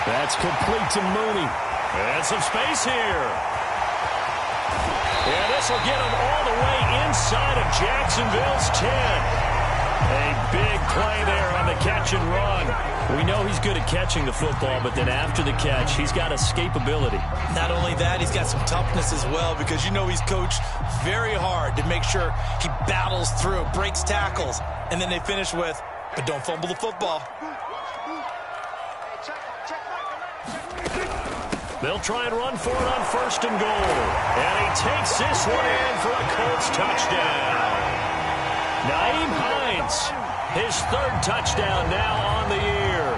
That's complete to Mooney. And some space here. And this will get him all the way inside of Jacksonville's 10. A big play there on the catch and run. We know he's good at catching the football, but then after the catch, he's got escapability. Not only that, he's got some toughness as well, because you know he's coached very hard to make sure he battles through, breaks tackles, and then they finish with, but don't fumble the football. They'll try and run for it on 1st and goal. And he takes this one in for a Colts touchdown. Nyheim Hines, his 3rd touchdown now on the year.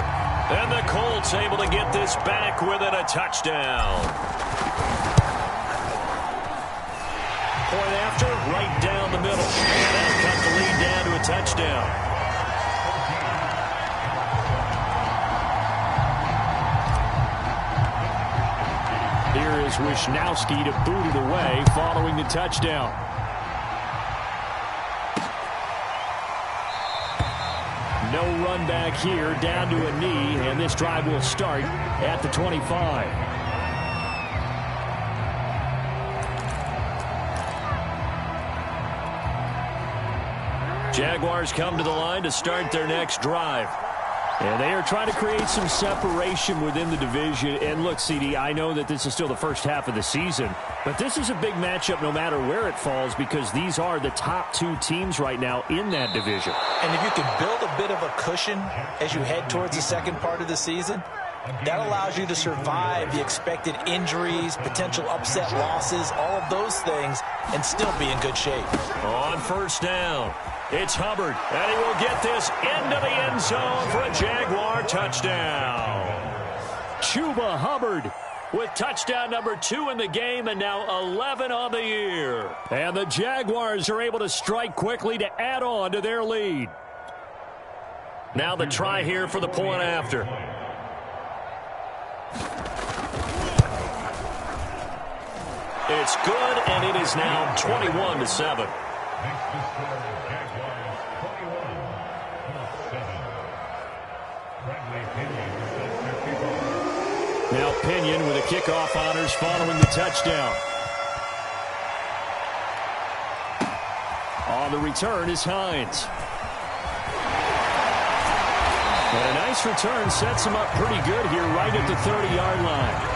And the Colts able to get this back within a touchdown. Point after, right down the middle. And that'll cut the lead down to a touchdown. Here is Wisnowski to boot it away following the touchdown. No run back here, down to a knee, and this drive will start at the 25. Jaguars come to the line to start their next drive. And they are trying to create some separation within the division. And look, CD, I know that this is still the first half of the season, but this is a big matchup no matter where it falls, because these are the top 2 teams right now in that division. And if you can build a bit of a cushion as you head towards the second part of the season, that allows you to survive the expected injuries, potential upset losses, all of those things, and still be in good shape. On 1st down, it's Hubbard, and he will get this into the end zone for a Jaguar touchdown. Chuba Hubbard with touchdown number 2 in the game, and now 11 on the year. And the Jaguars are able to strike quickly to add on to their lead. Now the try here for the point after. It's good, and it is now 21-7. Now Pinion with the kickoff honors following the touchdown. On the return is Hines. And a nice return sets him up pretty good here right at the 30-yard line.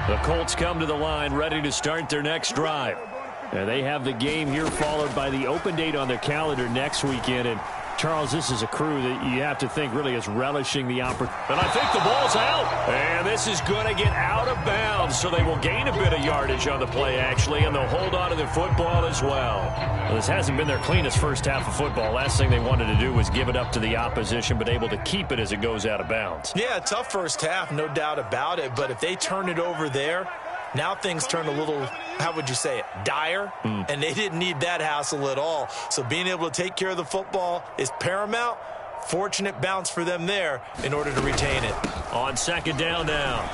The Colts come to the line ready to start their next drive. And they have the game here followed by the open date on their calendar next weekend. And, Charles, this is a crew that you have to think really is relishing the opportunity. And I think the ball's out. And this is going to get out of bounds, so they will gain a bit of yardage on the play, actually, and they'll hold on to the football as well. This hasn't been their cleanest first half of football. Last thing they wanted to do was give it up to the opposition, but able to keep it as it goes out of bounds. Yeah, tough first half, no doubt about it. But if they turn it over there, now things turn a little, how would you say it, dire, and they didn't need that hassle at all. So being able to take care of the football is paramount. Fortunate bounce for them there in order to retain it. On 2nd down now,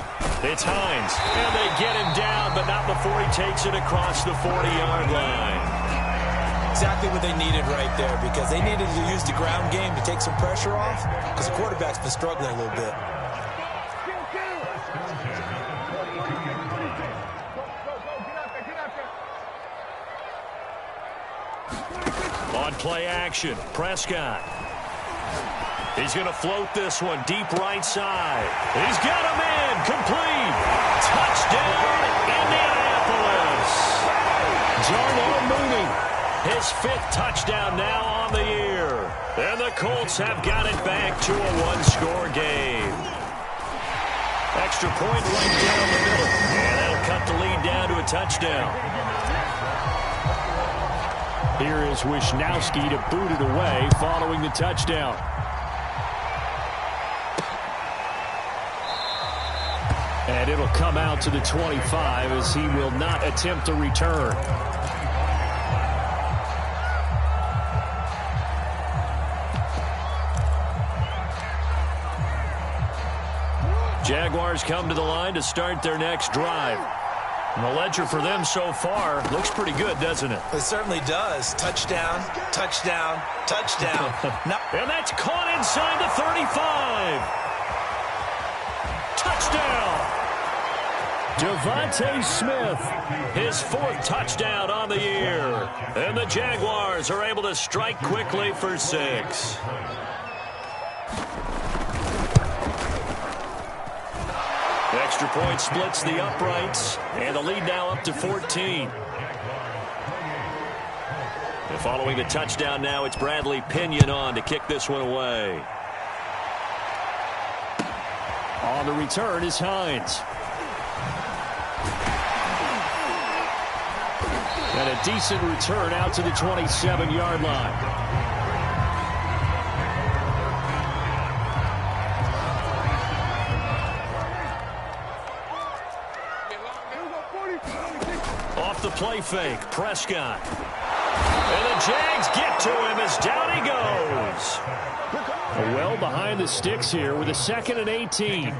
it's Hines, and they get him down, but not before he takes it across the 40-yard line. Exactly what they needed right there, because they needed to use the ground game to take some pressure off, because the quarterback's been struggling a little bit. On play action, Prescott. He's going to float this one deep right side. He's got him in, complete. Touchdown, Indianapolis. Darnell Mooney, his 5th touchdown now on the year. And the Colts have got it back to a 1-score game. Extra point right down the middle. And that'll cut the lead down to a touchdown. Here is Wisnowski to boot it away following the touchdown. And it'll come out to the 25 as he will not attempt a return. Jaguars come to the line to start their next drive. And the ledger for them so far looks pretty good, doesn't it? It certainly does. Touchdown, touchdown, touchdown. And that's caught inside the 35. Touchdown. Devontae Smith. His 4th touchdown on the year. And the Jaguars are able to strike quickly for 6. Extra point splits the uprights, and the lead now up to 14. And following the touchdown now, it's Bradley Pinion on to kick this one away. On the return is Hines. And a decent return out to the 27-yard line. Off the play fake, Prescott. And the Jags get to him as down he goes. Well behind the sticks here with a 2nd and 18.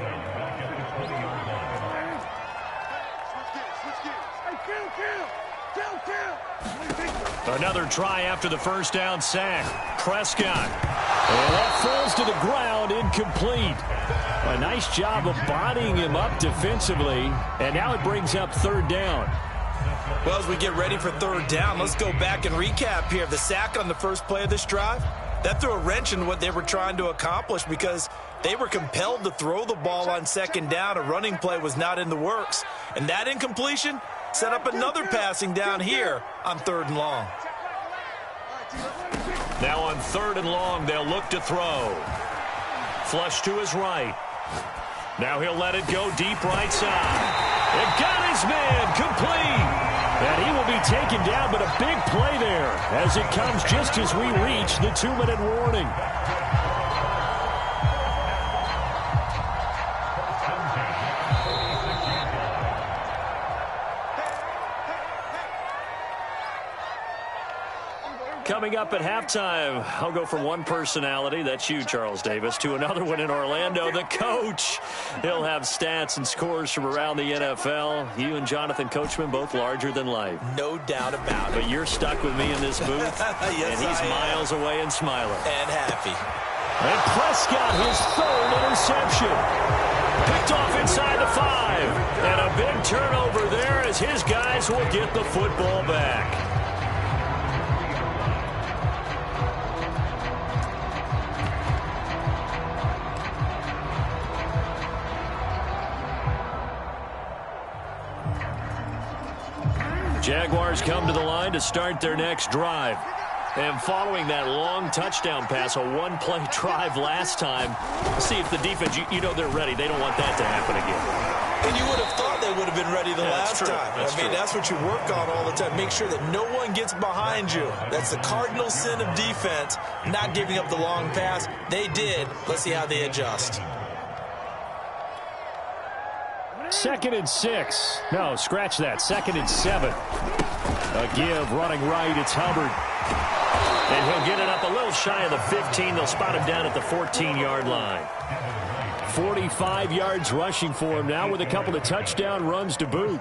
Another try after the first down sack. Prescott. And that falls to the ground, incomplete. A nice job of bodying him up defensively, and now it brings up 3rd down. Well, as we get ready for 3rd down, let's go back and recap here. The sack on the first play of this drive, that threw a wrench in what they were trying to accomplish because they were compelled to throw the ball on 2nd down. A running play was not in the works. And that incompletion set up another passing down here on 3rd and long. Now on 3rd and long, they'll look to throw. Flush to his right. Now he'll let it go deep right side. It got his man complete. And he will be taken down, but a big play there as it comes just as we reach the 2-minute warning. Coming up at halftime, I'll go from one personality, that's you, Charles Davis, to another one in Orlando, the coach. He'll have stats and scores from around the NFL. You and Jonathan Coachman, both larger than life. No doubt about it. But you're stuck with me in this booth, yes, and he's miles away and smiling. And happy. And Prescott, his 3rd interception. Picked off inside the 5. And a big turnover there as his guys will get the football back. Jaguars come to the line to start their next drive. And following that long touchdown pass, a one-play drive last time, see if the defense, you know they're ready. They don't want that to happen again. And you would have thought they would have been ready the last time. That's what you work on all the time. Make sure that no one gets behind you. That's the cardinal sin of defense, not giving up the long pass. They did. Let's see how they adjust. 2nd and 6. No, scratch that. 2nd and 7. A give running right. It's Hubbard. And he'll get it up a little shy of the 15. They'll spot him down at the 14-yard line. 45 yards rushing for him now with a couple of touchdown runs to boot.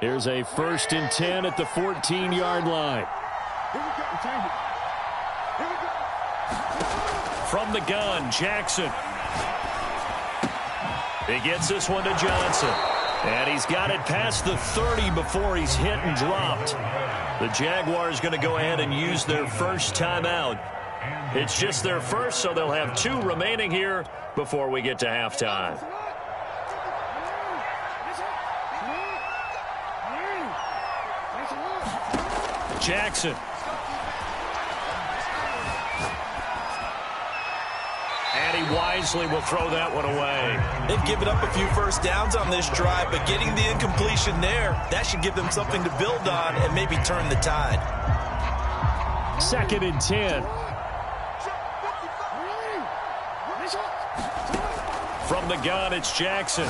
Here's a 1st and 10 at the 14-yard line. From the gun, Jackson. He gets this one to Johnson. And he's got it past the 30 before he's hit and dropped. The Jaguars going to go ahead and use their first timeout. It's just their first, so they'll have 2 remaining here before we get to halftime. Jackson. And he wisely will throw that one away. They've given up a few first downs on this drive, but getting the incompletion there, that should give them something to build on and maybe turn the tide. 2nd and 10. From the gun, it's Jackson.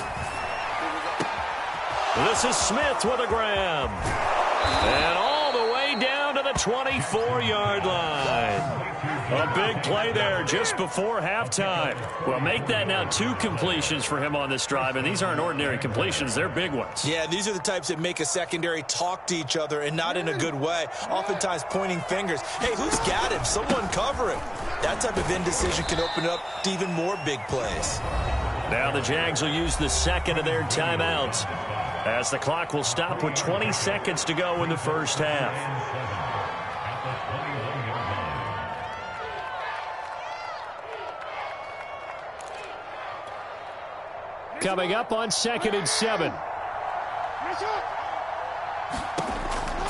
This is Smith with a grab. And all the way down to the 24-yard line. A big play there just before halftime. Well, make that now 2 completions for him on this drive, and these aren't ordinary completions. They're big ones. Yeah, these are the types that make a secondary talk to each other and not in a good way, oftentimes pointing fingers. Hey, who's got him? Someone cover him. That type of indecision can open up to even more big plays. Now the Jags will use the second of their timeouts as the clock will stop with 20 seconds to go in the first half. Coming up on 2nd and 7.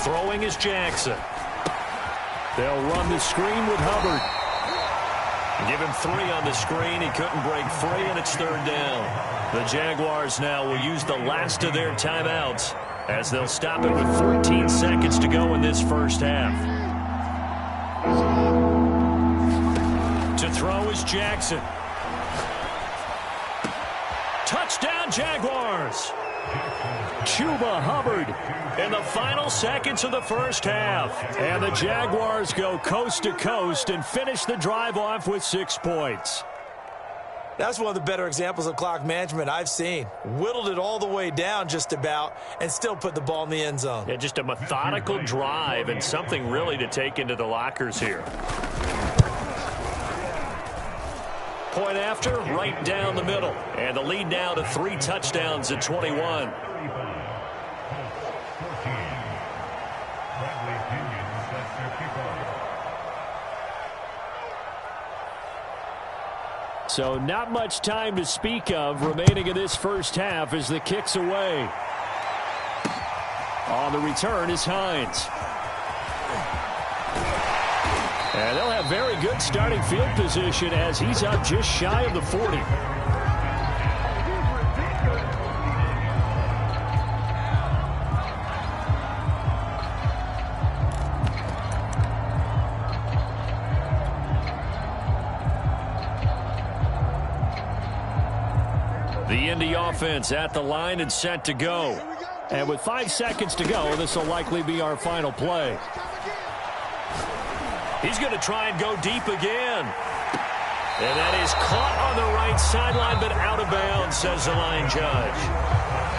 Throwing is Jackson. They'll run the screen with Hubbard. Give him 3 on the screen. He couldn't break free, and it's 3rd down. The Jaguars now will use the last of their timeouts as they'll stop it with 14 seconds to go in this first half. To throw is Jackson. Touchdown, Jaguars. Chuba Hubbard In the final seconds of the first half. And the Jaguars go coast to coast and finish the drive off with 6 points. That's one of the better examples of clock management I've seen. Whittled it all the way down just about and still put the ball in the end zone. Yeah, just a methodical drive and something really to take into the lockers here. Point after, right down the middle. And the lead now to 3 touchdowns at 21. So not much time to speak of remaining in this first half as the kick's away. On the return is Hines. And they'll have very good starting field position as he's up just shy of the 40. The Indy offense at the line and set to go. And with 5 seconds to go, this will likely be our final play. He's going to try and go deep again. And that is caught on the right sideline, but out of bounds, says the line judge.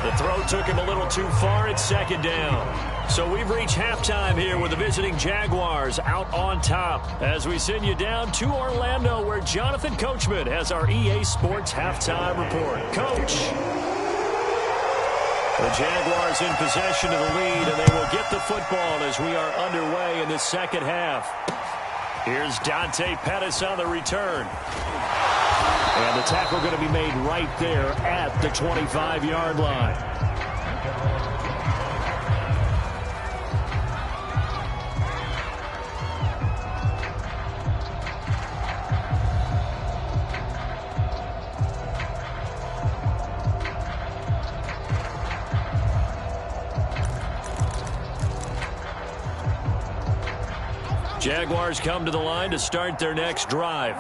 The throw took him a little too far. It's 2nd down. So we've reached halftime here with the visiting Jaguars out on top as we send you down to Orlando where Jonathan Coachman has our EA Sports halftime report. Coach. The Jaguars in possession of the lead, and they will get the football as we are underway in the second half. Here's Dante Pettis on the return. And the tackle going to be made right there at the 25-yard line. Jaguars come to the line to start their next drive.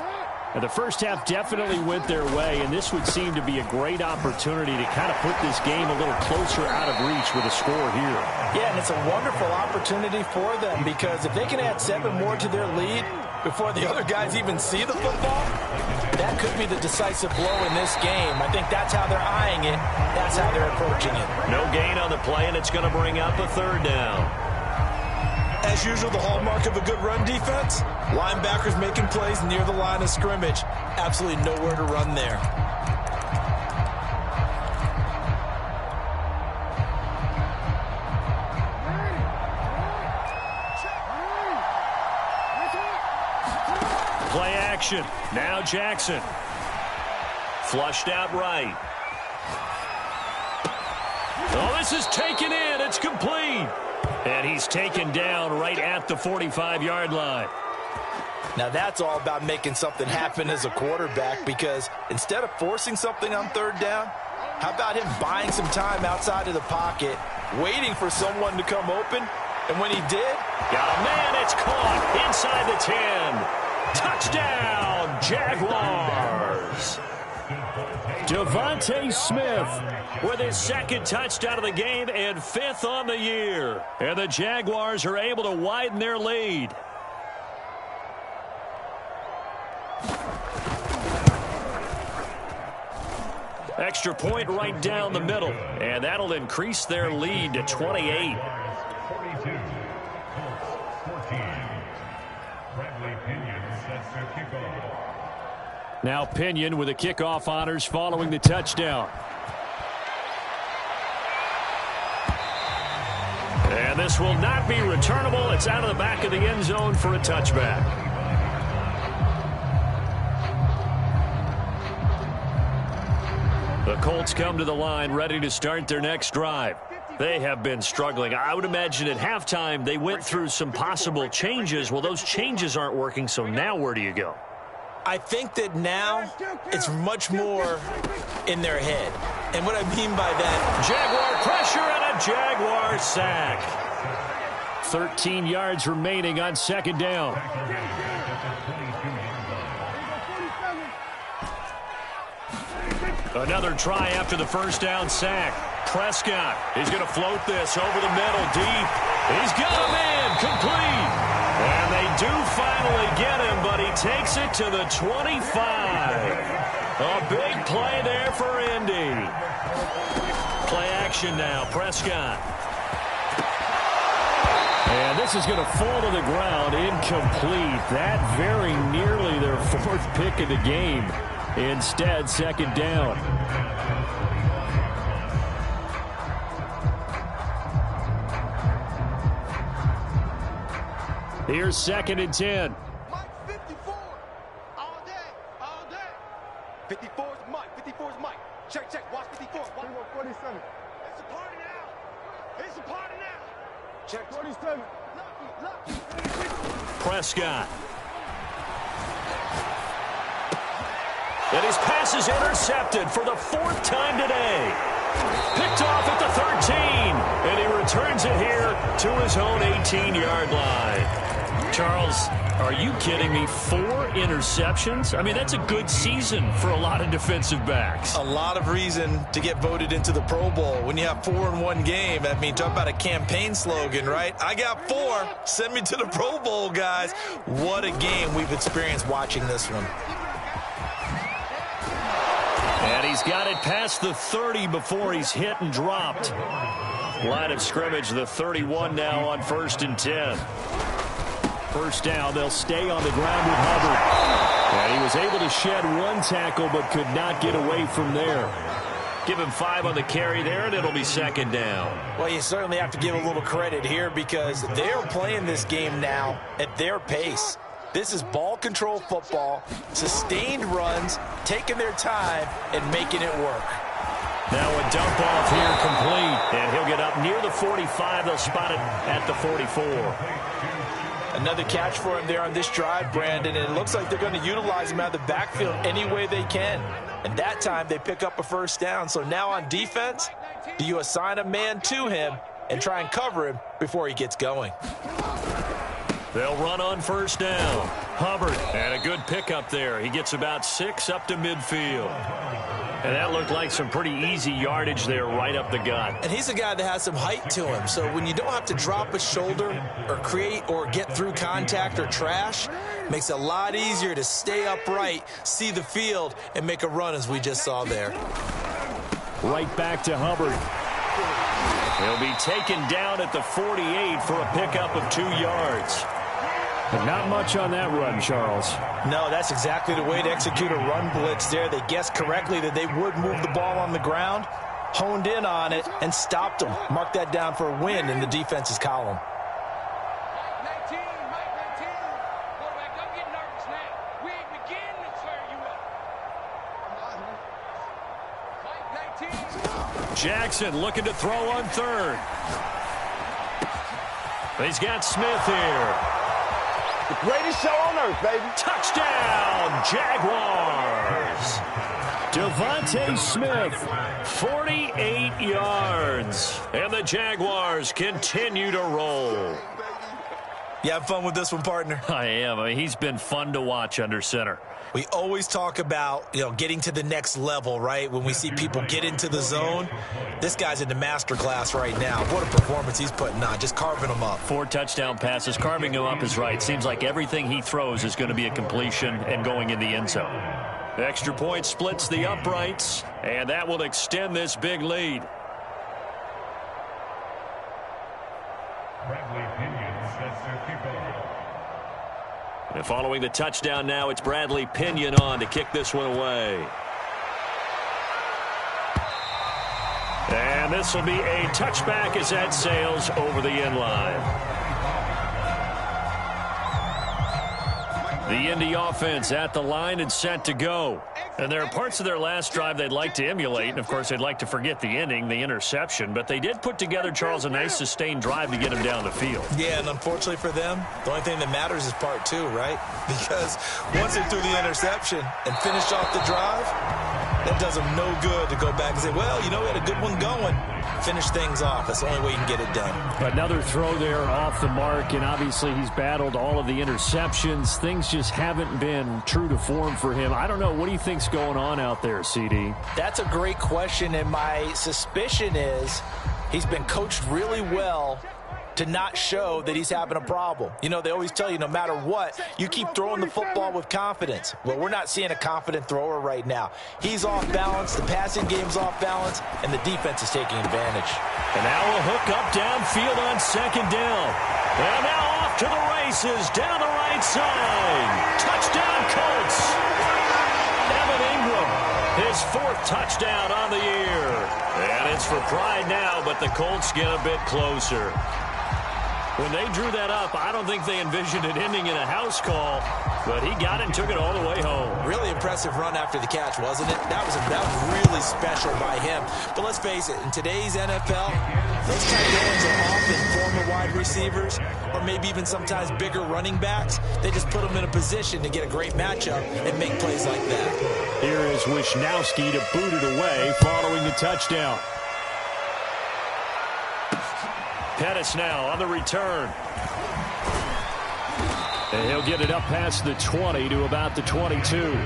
And the first half definitely went their way, and this would seem to be a great opportunity to kind of put this game a little closer out of reach with a score here. Yeah, and it's a wonderful opportunity for them because if they can add 7 more to their lead before the other guys even see the football, that could be the decisive blow in this game. I think that's how they're eyeing it. That's how they're approaching it. No gain on the play, and it's going to bring up a 3rd down. As usual, the hallmark of a good run defense, linebackers making plays near the line of scrimmage. Absolutely nowhere to run there. Play action. Now Jackson. Flushed out right. Oh, this is taken in. It's complete. And he's taken down right at the 45-yard line. Now that's all about making something happen as a quarterback because instead of forcing something on 3rd down, how about him buying some time outside of the pocket, waiting for someone to come open, and when he did, got a man, it's caught inside the 10. Touchdown, Jaguars. Devontae Smith with his second touchdown of the game and 5th on the year. And the Jaguars are able to widen their lead. Extra point right down the middle. And that'll increase their lead to 28. Now Pinion with the kickoff honors following the touchdown. And this will not be returnable. It's out of the back of the end zone for a touchback. The Colts come to the line ready to start their next drive. They have been struggling. I would imagine at halftime they went through some possible changes. Well, those changes aren't working, so now where do you go? I think that now it's much more in their head. And what I mean by that, Jaguar pressure and a Jaguar sack. 13 yards remaining on second down. Another try after the first down sack. Prescott is going to float this over the middle deep. He's got a man complete. And they do finally get him, but he takes it to the 25. A big play there for Indy. Play action now. Prescott. And this is going to fall to the ground incomplete. That very nearly their 4th pick of the game. Instead, second down. Here's 2nd and 10. Mike 54. All day. All day. 54 is Mike. 54 is Mike. Check, check. Watch 54. Watch 47. It's a party now. It's a party now. Check 47. Look. Prescott. And his pass is intercepted for the 4th time today. Picked off at the 13. And he returns it here to his own 18-yard line. Charles, are you kidding me? 4 interceptions? I mean, that's a good season for a lot of defensive backs. a lot of reason to get voted into the Pro Bowl. When you have 4 in one game, I mean, talk about a campaign slogan, right? I got 4. Send me to the Pro Bowl, guys. What a game we've experienced watching this one. And he's got it past the 30 before he's hit and dropped. Line of scrimmage, the 31 now on 1st and 10. First down, they'll stay on the ground with Hubbard. And he was able to shed 1 tackle but could not get away from there. Give him 5 on the carry there, and it'll be 2nd down. Well, you certainly have to give a little credit here because they're playing this game now at their pace. This is ball control football, sustained runs, taking their time and making it work. Now a dump off here complete, and he'll get up near the 45. They'll spot it at the 44. Another catch for him there on this drive, Brandon, and it looks like they're going to utilize him out of the backfield any way they can. And that time they pick up a first down. So now on defense, do you assign a man to him and try and cover him before he gets going? They'll run on first down. Hubbard, and a good pickup there. He gets about 6 up to midfield. And that looked like some pretty easy yardage there right up the gut. And he's a guy that has some height to him. So when you don't have to drop a shoulder or create or get through contact or trash, makes it a lot easier to stay upright, see the field, and make a run as we just saw there. Right back to Hubbard. He'll be taken down at the 48 for a pickup of 2 yards. But not much on that run, Charles. No, that's exactly the way to execute a run blitz there. They guessed correctly that they would move the ball on the ground, honed in on it, and stopped them. Mark that down for a win in the defense's column. Mike 19, Mike 19. Quarterback, don't get nervous now. We ain't beginning to tear you up. Mike 19. Jackson looking to throw on 3rd. He's got Smith here. The greatest show on earth, baby. Touchdown, Jaguars. Devontae Smith. 48 yards. And the Jaguars continue to roll. You have fun with this one, partner? I am. I mean, he's been fun to watch under center. We always talk about, getting to the next level, right? When we see people get into the zone, this guy's in the master class right now. What a performance he's putting on, just carving them up. 4 touchdown passes. Carving him up is right. Seems like everything he throws is going to be a completion and going in the end zone. The extra point splits the uprights, and that will extend this big lead. And following the touchdown now, it's Bradley Pinion on to kick this one away. And this will be a touchback as that sails over the end line. The Indy offense at the line and set to go. And there are parts of their last drive they'd like to emulate. And, of course, they'd like to forget the ending, the interception. But they did put together, Charles, a nice sustained drive to get him down the field. Yeah, and unfortunately for them, the only thing that matters is part 2, right? Because once they threw the interception and finished off the drive, that does them no good to go back and say, well, we had a good one going. Finish things off. That's the only way you can get it done. Another throw there off the mark, and obviously he's battled all of the interceptions. Things just haven't been true to form for him. I don't know. What do you think's going on out there, CD? That's a great question, and my suspicion is he's been coached really well to not show that he's having a problem. They always tell you no matter what, you keep throwing the football with confidence. Well, we're not seeing a confident thrower right now. He's off balance, the passing game's off balance, and the defense is taking advantage. And now a hook up downfield on second down. And now off to the races down the right side. Touchdown Colts. Evan Ingram, his 4th touchdown on the year. And it's for pride now, but the Colts get a bit closer. When they drew that up, I don't think they envisioned it ending in a house call, but he got it and took it all the way home. Really impressive run after the catch, wasn't it? That was really special by him. But let's face it, in today's NFL, those tight ends are often former wide receivers or maybe even sometimes bigger running backs. They just put them in a position to get a great matchup and make plays like that. Here is Wisnowski to boot it away following the touchdown. Pettis now on the return. And he'll get it up past the 20 to about the 22.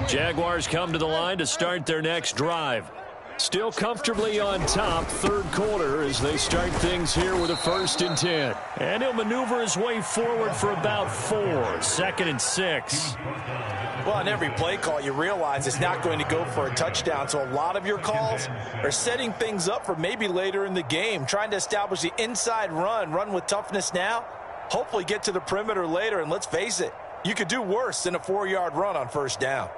Jaguars come to the line to start their next drive. Still comfortably on top, 3rd quarter, as they start things here with a 1st and 10. And he'll maneuver his way forward for about 4, 2nd and 6. Well, on every play call, you realize it's not going to go for a touchdown. So a lot of your calls are setting things up for maybe later in the game, trying to establish the inside run with toughness now, hopefully get to the perimeter later. And let's face it, you could do worse than a 4-yard run on 1st down.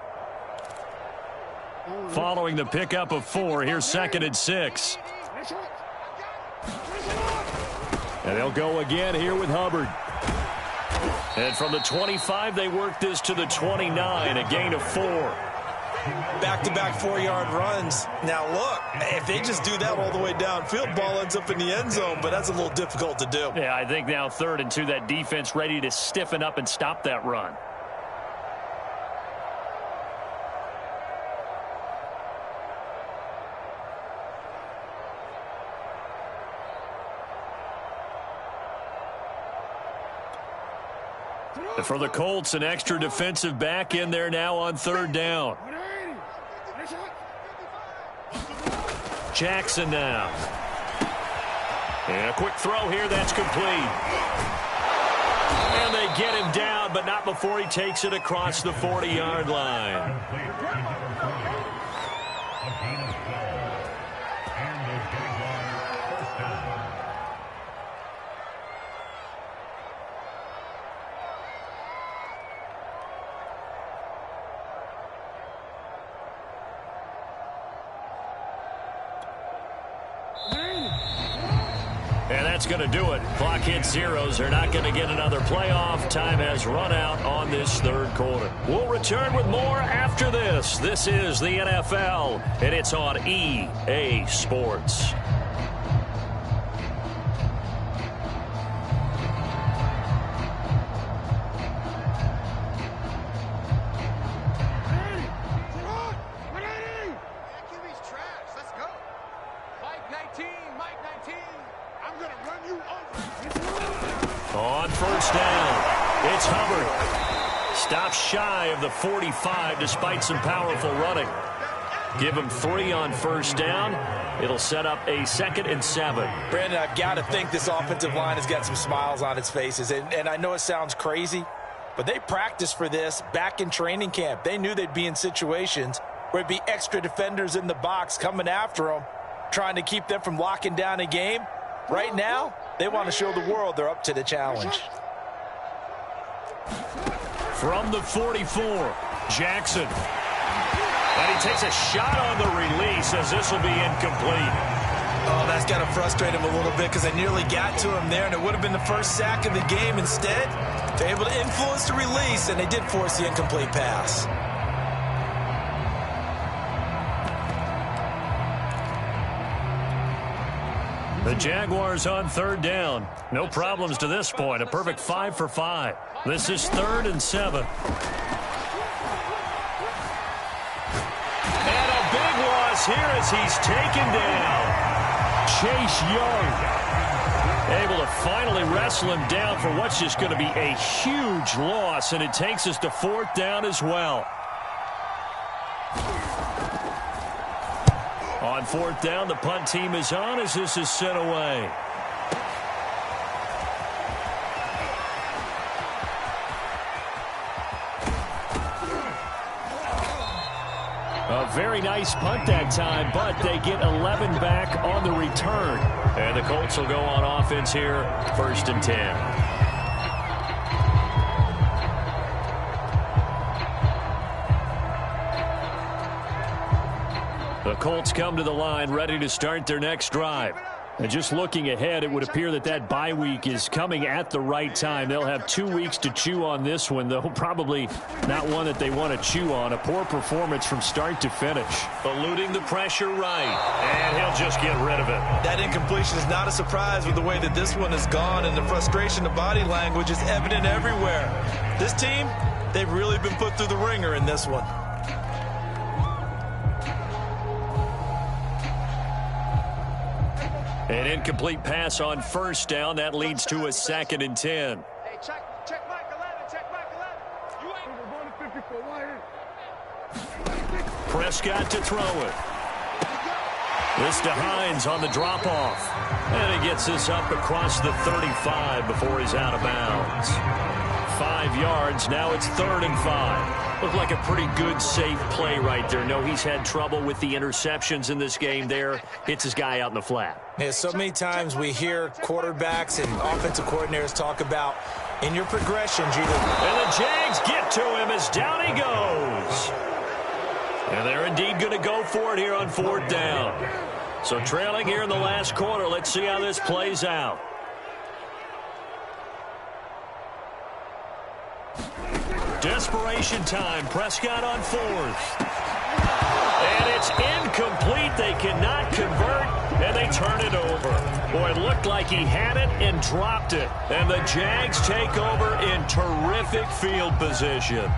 Following the pickup of 4, here's 2nd and 6. And they'll go again here with Hubbard. And from the 25, they work this to the 29, a gain of 4. Back-to-back 4-yard runs. Now, look, if they just do that all the way downfield, ball ends up in the end zone, but that's a little difficult to do. Yeah, I think now 3rd and 2, that defense ready to stiffen up and stop that run. For the Colts, an extra defensive back in there now on 3rd down. Jackson now. And a quick throw here, that's complete. And they get him down, but not before he takes it across the 40-yard line. And that's going to do it. Clock hits zeros. They're not going to get another playoff. Time has run out on this third quarter. We'll return with more after this. This is the NFL, and it's on EA Sports. On first down, it's Hubbard. Stops shy of the 45 despite some powerful running. Give him 3 on first down. It'll set up a 2nd and 7. Brandon, I've got to think this offensive line has got some smiles on its faces. And I know it sounds crazy, but they practiced for this back in training camp. They knew they'd be in situations where it'd be extra defenders in the box coming after them, trying to keep them from locking down a game. Right now, they want to show the world they're up to the challenge. From the 44, Jackson. And he takes a shot on the release as this will be incomplete. Oh, that's got to frustrate him a little bit because they nearly got to him there, and it would have been the first sack of the game. Instead, they're able to influence the release, and they did force the incomplete pass. The Jaguars on third down. No problems to this point. A perfect 5 for 5. This is 3rd and 7. And a big loss here as he's taken down. Chase Young able to finally wrestle him down for what's just going to be a huge loss, and it takes us to 4th down as well. On 4th down, the punt team is on as this is sent away. A very nice punt that time, but they get 11 back on the return. And the Colts will go on offense here, 1st and 10. The Colts come to the line ready to start their next drive. And just looking ahead, it would appear that bye week is coming at the right time. They'll have 2 weeks to chew on this one, though probably not one that they want to chew on. A poor performance from start to finish. Eluding the pressure right, and he'll just get rid of it. That incompletion is not a surprise with the way that this one has gone, and the frustration of body language is evident everywhere. This team, they've really been put through the ringer in this one. An incomplete pass on first down. That leads to a 2nd and 10. Hey, check Mike 11, check Mike 11. You ain't... Prescott to throw it. This to Hines on the drop-off. And he gets this up across the 35 before he's out of bounds. 5 yards. Now it's 3rd and 5. Looked like a pretty good, safe play right there. No, he's had trouble with the interceptions in this game there. Hits his guy out in the flat. Yeah, so many times we hear quarterbacks and offensive coordinators talk about in your progressions. And the Jags get to him as down he goes. And they're indeed going to go for it here on 4th down. So trailing here in the last quarter. Let's see how this plays out. Desperation time. Prescott on 4th. And it's incomplete. They cannot convert, and they turn it over. Boy, it looked like he had it and dropped it. And the Jags take over in terrific field position.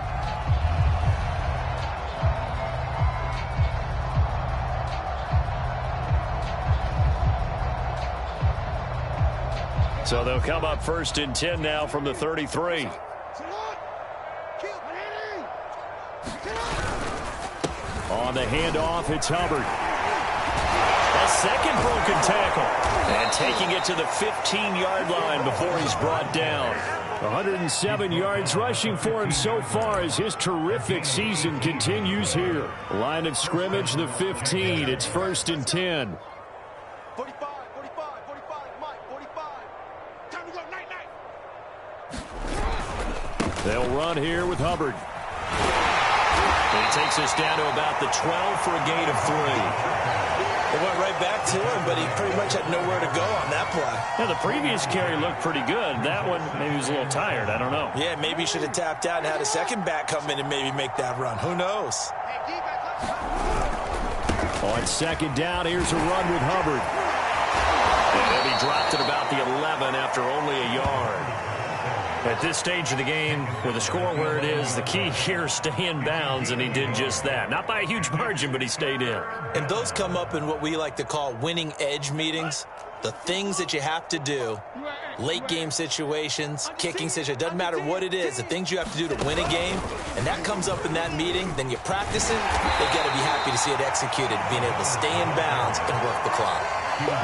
So they'll come up 1st and 10 now from the 33. On the handoff, it's Hubbard. A second broken tackle. And taking it to the 15-yard line before he's brought down. 107 yards rushing for him so far as his terrific season continues here. Line of scrimmage, the 15. It's 1st and 10. 45, Mike, 45. Time to go, night. They'll run here with Hubbard. And he takes us down to about the 12 for a gain of 3. It went right back to him, but he pretty much had nowhere to go on that play. Yeah, the previous carry looked pretty good. That one, maybe he was a little tired. I don't know. Yeah, maybe he should have tapped out and had a second back come in and maybe make that run. Who knows? On second down, here's a run with Hubbard. And he dropped it about the 11 after only a yard. At this stage of the game, with the score where it is, the key here is stay in bounds, and he did just that. Not by a huge margin, but he stayed in. And those come up in what we like to call winning edge meetings. The things that you have to do, late game situations, kicking situations, doesn't matter what it is, the things you have to do to win a game, and that comes up in that meeting, then you practice it, they've got to be happy to see it executed, being able to stay in bounds and work the clock.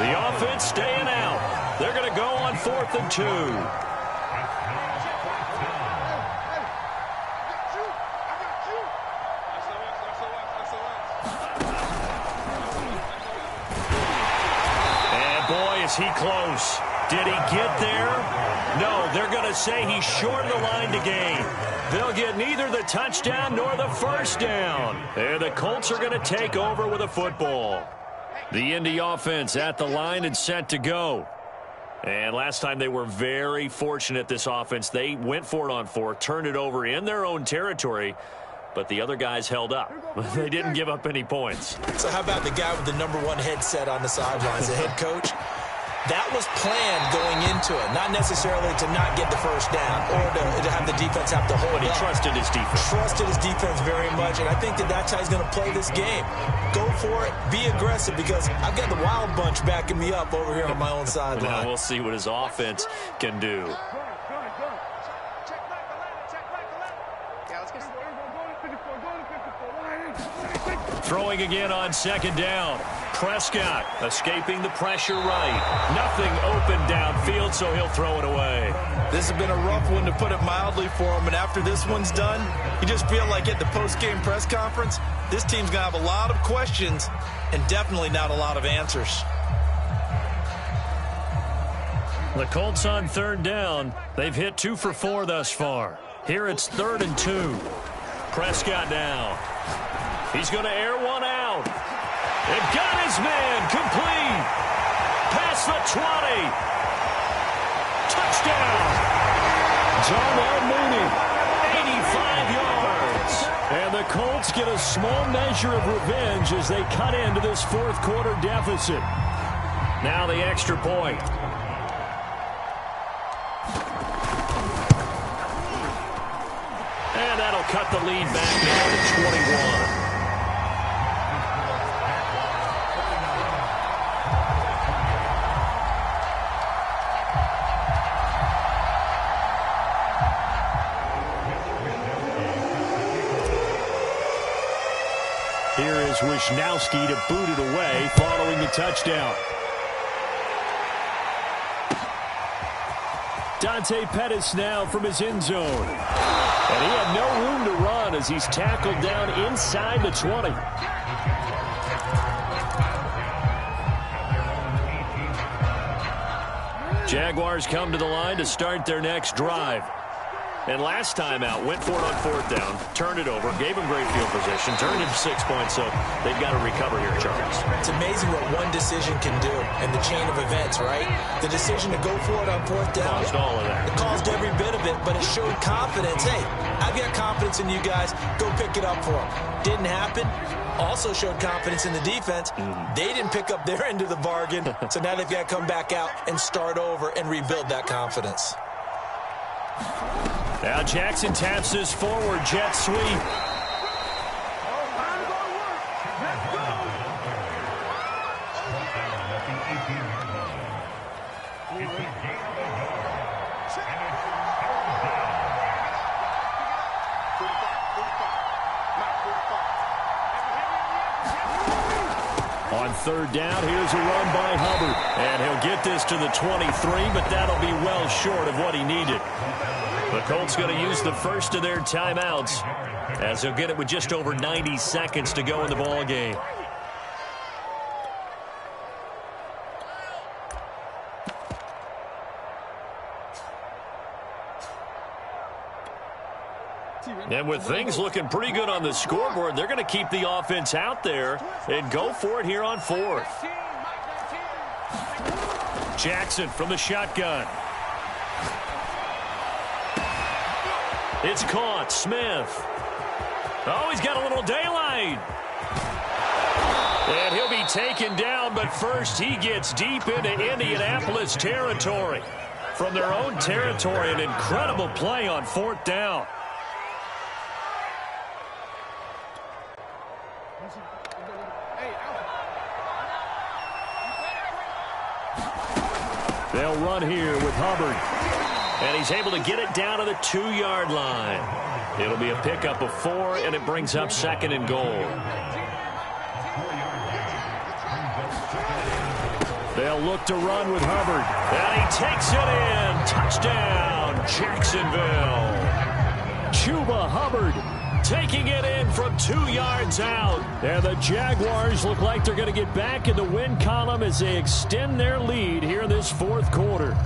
The offense staying out. They're going to go on 4th and 2. Is he close? Did he get there? No, they're going to say he's short of the line to gain. They'll get neither the touchdown nor the first down. And the Colts are going to take over with a football. The Indy offense at the line and set to go. And last time they were very fortunate, this offense. They went for it on 4th, turned it over in their own territory, but the other guys held up. They didn't give up any points. So how about the guy with the #1 headset on the sidelines, the head coach? That was planned going into it, not necessarily to not get the first down or to have the defense have to hold But he up. trusted his defense. Trusted his defense very much, and I think that's how he's going to play this game. Go for it, be aggressive, because I've got the wild bunch backing me up over here on my own sideline. Now we'll see what his offense can do. Throwing again on second down. Prescott escaping the pressure right. Nothing open downfield, so he'll throw it away. This has been a rough one, to put it mildly, for him. And after this one's done, you just feel like at the post-game press conference, this team's going to have a lot of questions and definitely not a lot of answers. The Colts on 3rd down. They've hit 2 for 4 thus far. Here it's 3rd and 2. Prescott now. He's going to air one out. They've got his man complete. Past the 20. Touchdown. Darnell Mooney. 85 yards. And the Colts get a small measure of revenge as they cut into this 4th quarter deficit. Now the extra point. And that'll cut the lead back down to 21. Here is Wisnowski to boot it away following the touchdown. Dante Pettis now from his end zone. And he had no room to run as he's tackled down inside the 20. Jaguars come to the line to start their next drive. And last time out, went for it on 4th down, turned it over, gave him great field position, turned into 6 points, so they've got to recover here, Charles. It's amazing what one decision can do in the chain of events, right? The decision to go for it on 4th down. Caused all of that. It caused every bit of it, but it showed confidence. Hey, I've got confidence in you guys. Go pick it up for them. Didn't happen. Also showed confidence in the defense. They didn't pick up their end of the bargain, so now they've got to come back out and start over and rebuild that confidence. Now Jackson taps this forward jet sweep. On 3rd down, here's a run by Hubbard. And he'll get this to the 23, but that'll be well short of what he needed. The Colts going to use the first of their timeouts as they'll get it with just over 90 seconds to go in the ball game. And with things looking pretty good on the scoreboard, they're going to keep the offense out there and go for it here on fourth. Jackson from the shotgun. It's caught. Smith. Oh, he's got a little daylight. And he'll be taken down, but first he gets deep into Indianapolis territory. From their own territory, an incredible play on fourth down. They'll run here with Hubbard. And he's able to get it down to the 2-yard line. It'll be a pickup of 4, and it brings up 2nd and goal. They'll look to run with Hubbard. And he takes it in. Touchdown, Jacksonville. Chuba Hubbard taking it in from 2 yards out. And the Jaguars look like they're going to get back in the win column as they extend their lead here in this fourth quarter.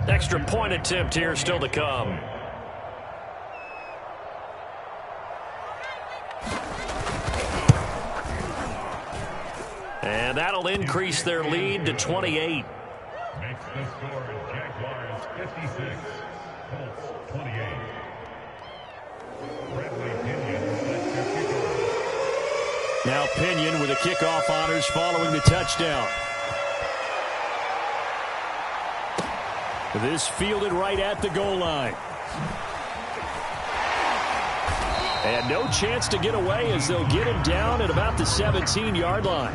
Extra point attempt here still to come. And that'll increase their lead to 28. Makes the score Jaguars 56, Colts 28. Now Pinion with the kickoff honors following the touchdown. This fielded right at the goal line. And no chance to get away as they'll get him down at about the 17-yard line.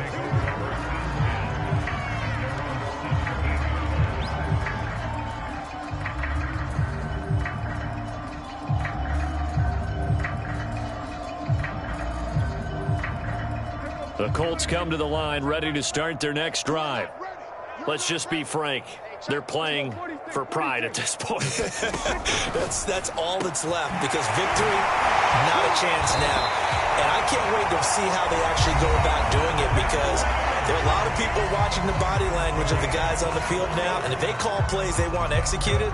The Colts come to the line ready to start their next drive. Let's just be frank. They're playing for pride at this point. That's all that's left, because victory, not a chance now. And I can't wait to see how they actually go about doing it, because there are a lot of people watching the body language of the guys on the field now, and if they call plays they want executed,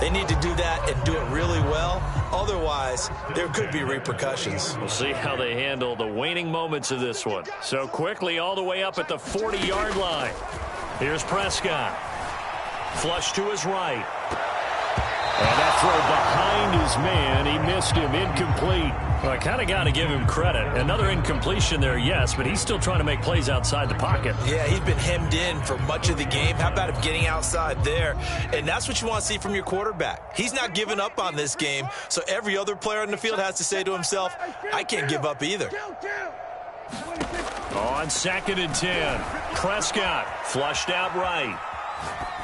they need to do that and do it really well. Otherwise, there could be repercussions. We'll see how they handle the waning moments of this one. So quickly all the way up at the 40-yard line. Here's Prescott. Flush to his right. And that throw behind his man. He missed him. Incomplete. Well, I kind of got to give him credit. Another incompletion there, yes, but he's still trying to make plays outside the pocket. Yeah, he's been hemmed in for much of the game. How about him getting outside there? And that's what you want to see from your quarterback. He's not giving up on this game, so every other player on the field has to say to himself, I can't give up either. On 2nd and 10, Prescott flushed out right.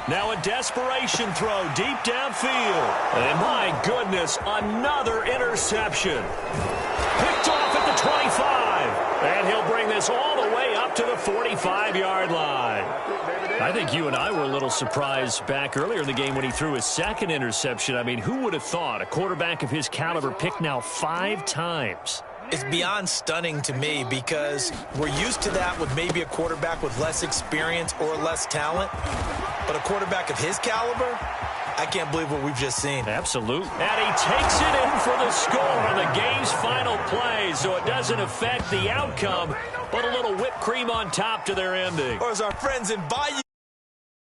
Now a desperation throw deep downfield. And my goodness, another interception. Picked off at the 25. And he'll bring this all the way up to the 45-yard line. I think you and I were a little surprised back earlier in the game when he threw his 2nd interception. I mean, who would have thought a quarterback of his caliber picked now 5 times? It's beyond stunning to me, because we're used to that with maybe a quarterback with less experience or less talent. But a quarterback of his caliber, I can't believe what we've just seen. Absolutely. And he takes it in for the score on the game's final play, so it doesn't affect the outcome, but a little whipped cream on top to their ending. Or as our friends in Bayou